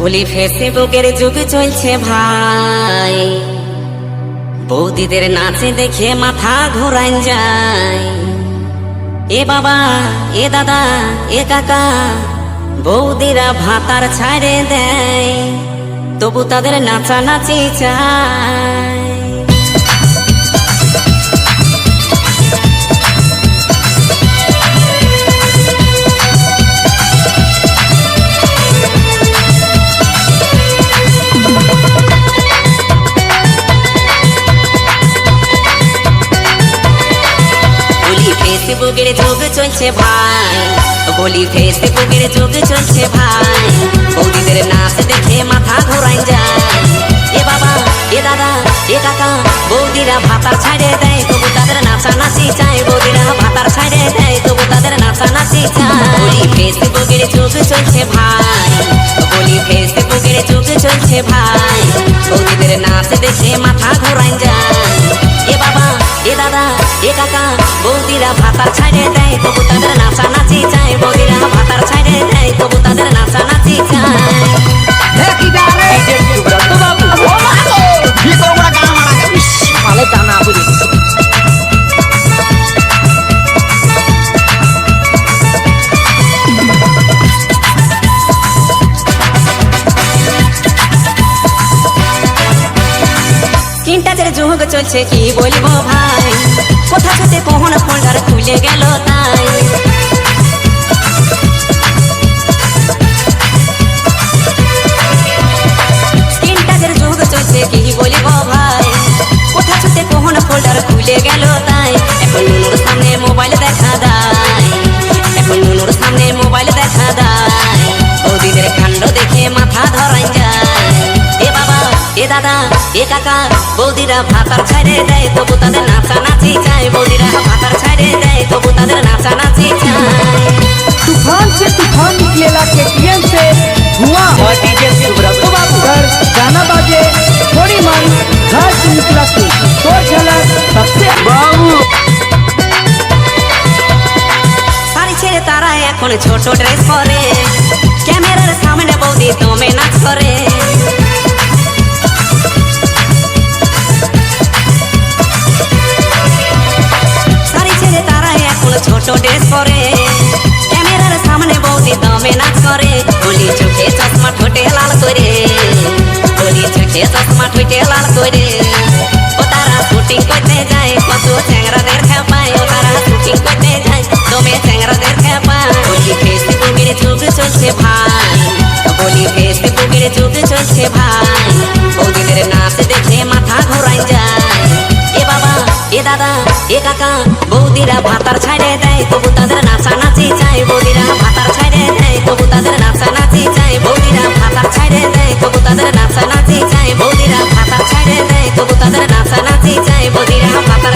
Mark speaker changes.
Speaker 1: বলি ফেসবুকের যুগ চলছে ভাই, বৌদিদের নাচে দেখে মাথা ঘোরান যায়। এ বাবা, এ দাদা, এ কাকা, বৌদিরা ভাতার ছাড়ে দেয়, তবু তাদের নাচানাচি চায়। ফেসবুকের যুগ চলছে ভাই, বলি ফেসবুকের যুগ চলছে ভাই, বৌদিদের নাচ দেখে মাথা ঘোরান যায়। এ বাবা, এ দাদা, এ কাকা, বৌদিরা ভাতার ছাড়ে দেয়, তবু তাদের নাচানাচি চায়। বৌদিরা ভাতার ছাড়ে দেয়, তবু তাদের নাচানাচি চায়। বলি ফেসবুকের যুগ চলছে ভাই, বলি ফেসবুকের যুগ চলছে ভাই, বৌদিদের নাচ দেখে মাথা ঘোরান যায়। এ বাবা, এ দাদা, এ কাকা, বৌদিরা ভাতার ছাড়ে দেয়, তবু তাদের নাচানাচি চায়। বৌদিরা ভাতার ছাড়ে দেয়, তবু তাদের নাচানাচি চায়। স্ক্রিনটাচের যুগ চলছে কি বলবো ভাই, কোথা থেকে কখন ফোল্ডার খুলে গেল তাই। স্ক্রিনটাচের যুগ চলছে কি বলবো ভাই, কোথা থেকে কখন ফোল্ডার খুলে গেল তাই। এখন নুনুর সামনে মোবাইল দেখা দেয়, এখন নুনুর সামনে মোবাইল দেখা দেয়, বৌদিদের কাণ্ড দেখে মাথা ধরাই যায়। এ বাবা, এ দাদা, এ কাকা, বৌদিরা ভাতার ছাড়ে দেয়, তবু তাদের নাচানাচি চায়। বৌদিরা ভাতার ছাড়ে দেয়, তবু তাদের नाचानाची चाय।
Speaker 2: तूफान से तूफान निकलेला केटीएम से धुआं और डीजे सुब्रत बाबू घर गाना बाजे थोड़ी मन घर से निकला तो झलक सबसे बाबू
Speaker 1: सारी ছেড়ে তারা এখন ছোট ড্রেস পরে, ক্যামেরার সামনে বৌদি দমে নাচ করে। ছোট ড্রেস পরে, ক্যামেরার সামনে বৌদি দমে নাচ করে। বলি চোখে চশমা ঠোঁটে লাল করে, বলি চোখে চশমা ঠোঁটে লাল করে। ও তারা শুটিং করতে যায়, কত চ্যাংরাদের খেপায়। ও তারা শুটিং করতে যায়, দমে চ্যাংরাদের খেপায়। বলি ফেসবুকের যুগ চলছে ভাই, বলি ফেসবুকের যুগ চলছে ভাই, বৌদিদের নাচ দেখে মাথা ঘোরাই যায়। এ বাবা, এ দাদা, এ কাকা, বৌদিরা ভাতার ছাড়ে দেয়, তবু তাদের নাচানাচি চায়। বৌদিরা ভাতার ছাড়ে দেয়, তবু তাদের নাচানাচি চায়। বৌদিরা ভাতার ছাড়ে দেয়, তবু তাদের নাচানাচি চায়। বৌদিরা ভাতার ছাড়ে দেয়, তবু তাদের নাচানাচি চায়। বৌদিরা ভাতার